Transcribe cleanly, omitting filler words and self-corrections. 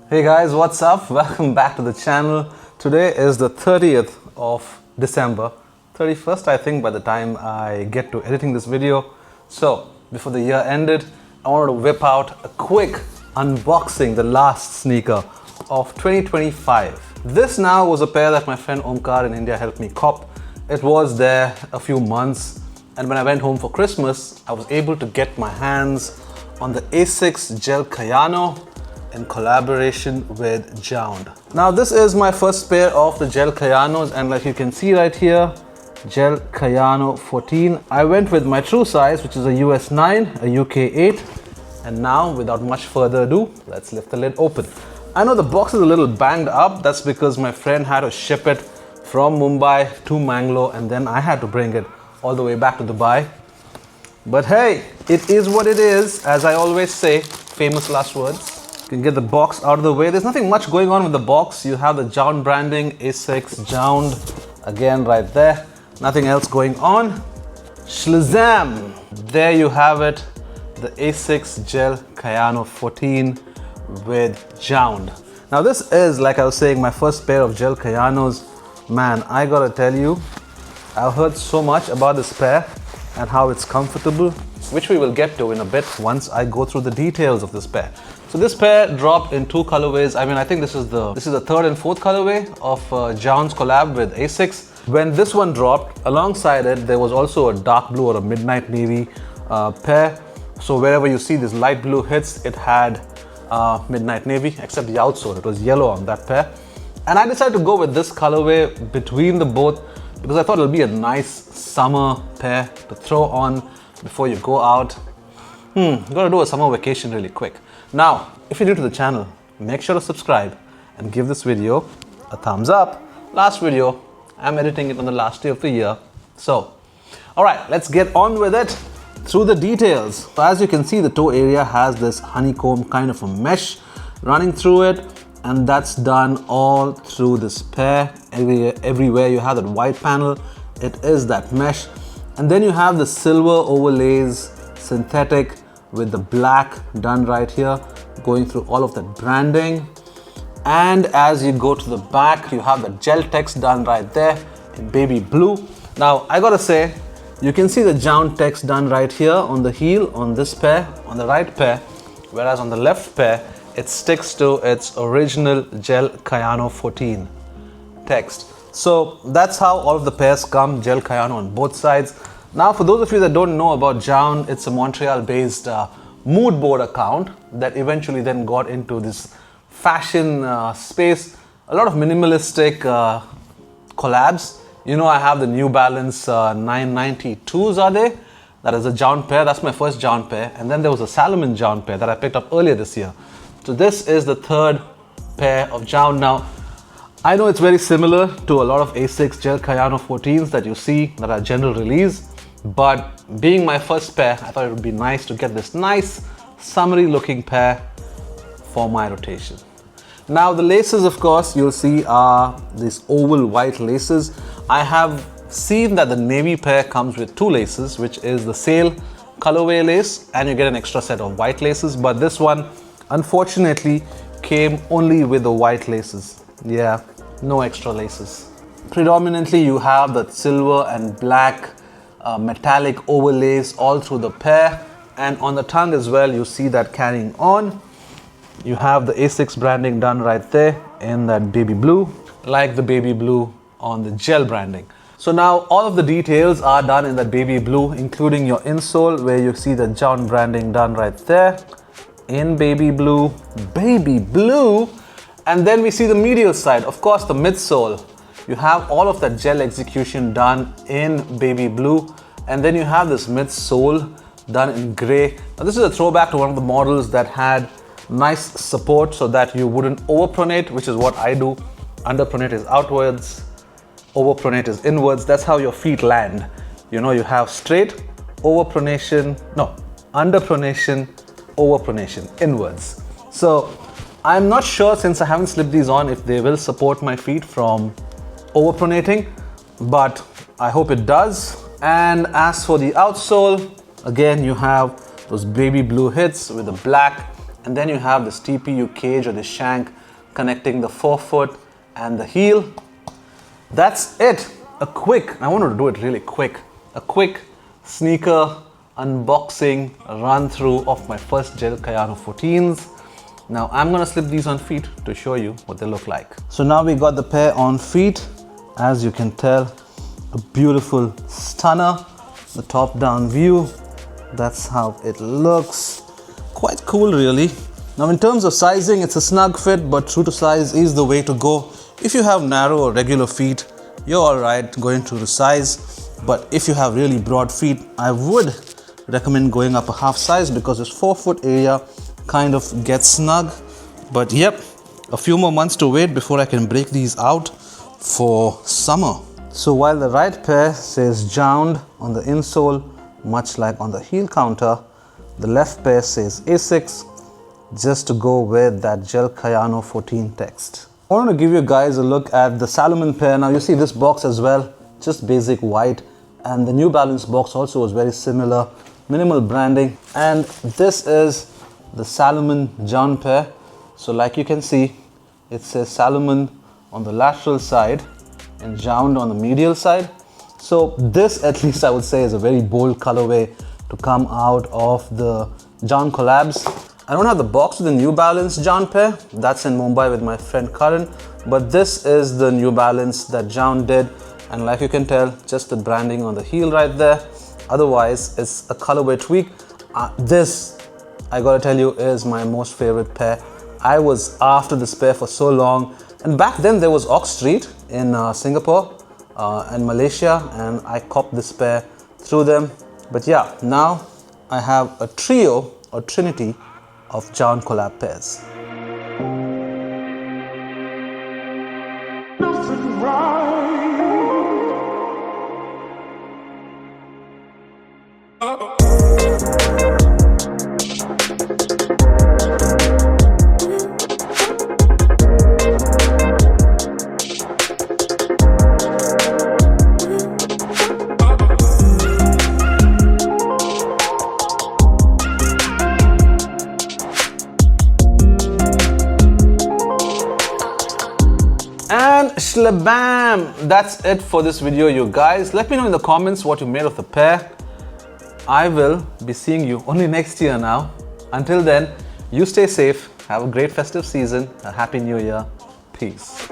Hey guys, what's up? Welcome back to the channel. Today is the 30th of December, 31st I think by the time I get to editing this video. So before the year ended, I wanted to whip out a quick unboxing the last sneaker of 2025. This now was a pair that my friend Omkar in India helped me cop. It was there a few months, and when I went home for Christmas, I was able to get my hands on the Asics Gel Kayano in collaboration with JJJJound. Now this is my first pair of the Gel Kayanos, and like you can see right here, Gel Kayano 14. I went with my true size, which is a US 9, a UK 8. And now, without much further ado, let's lift the lid open. I know the box is a little banged up. That's because my friend had to ship it from Mumbai to Mangalore, and then I had to bring it all the way back to Dubai. But hey, it is what it is. As I always say, famous last words. You can get the box out of the way. There's nothing much going on with the box. You have the JJJJound branding, Asics JJJJound, again right there. Nothing else going on. Shlazam! There you have it. The Asics Gel Kayano 14 with JJJJound. Now this is, like I was saying, my first pair of Gel Kayanos. Man, I gotta tell you, I've heard so much about this pair and how it's comfortable, which we will get to in a bit once I go through the details of this pair. So this pair dropped in two colorways. I mean, I think this is the third and fourth colorway of JJJJound's collab with Asics. When this one dropped, alongside it, there was also a dark blue or a midnight navy pair. So wherever you see this light blue hits, it had midnight navy, except the outsole. It was yellow on that pair. And I decided to go with this colorway between the both because I thought it would be a nice summer pair to throw on before you go out. Gotta do a summer vacation really quick. Now, if you're new to the channel, make sure to subscribe and give this video a thumbs up. Last video, I'm editing it on the last day of the year. So, alright, let's get on with it through the details. So as you can see, the toe area has this honeycomb kind of a mesh running through it. And that's done all through this pair. Everywhere you have that white panel, it is that mesh. And then you have the silver overlays, synthetic with the black done right here, going through all of that branding. And as you go to the back, you have the gel text done right there in baby blue. Now, I gotta say, you can see the JJJJound text done right here on the heel, on this pair, on the right pair, whereas on the left pair, it sticks to its original Gel Kayano 14 text. So that's how all of the pairs come, Gel Kayano on both sides. Now, for those of you that don't know about JJJJound, it's a Montreal-based moodboard account that eventually then got into this fashion space. A lot of minimalistic collabs. You know, I have the New Balance 992s, are they? That is a JJJJound pair. That's my first JJJJound pair. And then there was a Salomon JJJJJound pair that I picked up earlier this year. So this is the third pair of JJJJJound. Now, I know it's very similar to a lot of Asics Gel Kayano 14s that you see that are general release, but being my first pair, I thought it would be nice to get this nice summery looking pair for my rotation. Now the laces, of course, you'll see are these oval white laces. I have seen that the navy pair comes with two laces, which is the Sale colorway lace, and you get an extra set of white laces, but this one unfortunately came only with the white laces. Yeah, no extra laces. Predominantly you have that silver and black metallic overlays all through the pair, and on the tongue as well you see that carrying on. You have the Asics branding done right there in that baby blue, like the baby blue on the gel branding. So now all of the details are done in that baby blue, including your insole where you see the JJJJound branding done right there in baby blue, and then we see the medial side, of course the midsole. You have all of that gel execution done in baby blue, and then you have this midsole done in gray. Now this is a throwback to one of the models that had nice support so that you wouldn't overpronate, which is what I do. Underpronate is outwards, overpronate is inwards. That's how your feet land. You know, you have straight, underpronation, overpronation, inwards. So I'm not sure, since I haven't slipped these on, if they will support my feet from overpronating, but I hope it does. And as for the outsole, again you have those baby blue hits with the black and then you have this TPU cage or the shank connecting the forefoot and the heel. That's it. I wanted to do it really quick. A quick sneaker unboxing run through of my first Gel Kayano 14s. Now I'm gonna slip these on feet to show you what they look like. So now we got the pair on feet. As you can tell, a beautiful stunner, the top down view. That's how it looks. Quite cool really. Now in terms of sizing, it's a snug fit, but true to size is the way to go. If you have narrow or regular feet, you're alright going true to size. But if you have really broad feet, I would recommend going up a half size because this forefoot area kind of gets snug. But yep, a few more months to wait before I can break these out for summer. So while the right pair says JJJJound on the insole, much like on the heel counter, the left pair says Asics, just to go with that Gel Kayano 14 text. I want to give you guys a look at the Salomon pair. Now you see this box as well, just basic white, and the New Balance box also was very similar, minimal branding. And this is the Salomon JJJJound pair. So like you can see, it says Salomon on the lateral side and JJJJound on the medial side. So this, at least I would say, is a very bold colorway to come out of the JJJJound collabs. I don't have the box with the New Balance JJJJound pair. That's in Mumbai with my friend Karan. But this is the New Balance that JJJJJound did. And like you can tell, just the branding on the heel right there. Otherwise, it's a colorway tweak. This, I gotta tell you, is my most favorite pair. I was after this pair for so long. And back then there was Ox Street in Singapore and Malaysia. And I copped this pair through them. But yeah, now I have a trio or trinity of JJJJound collab pairs. And shlabam! That's it for this video, you guys. Let me know in the comments what you made of the pair. I will be seeing you only next year now. Until then, you stay safe, have a great festive season, a happy new year. Peace.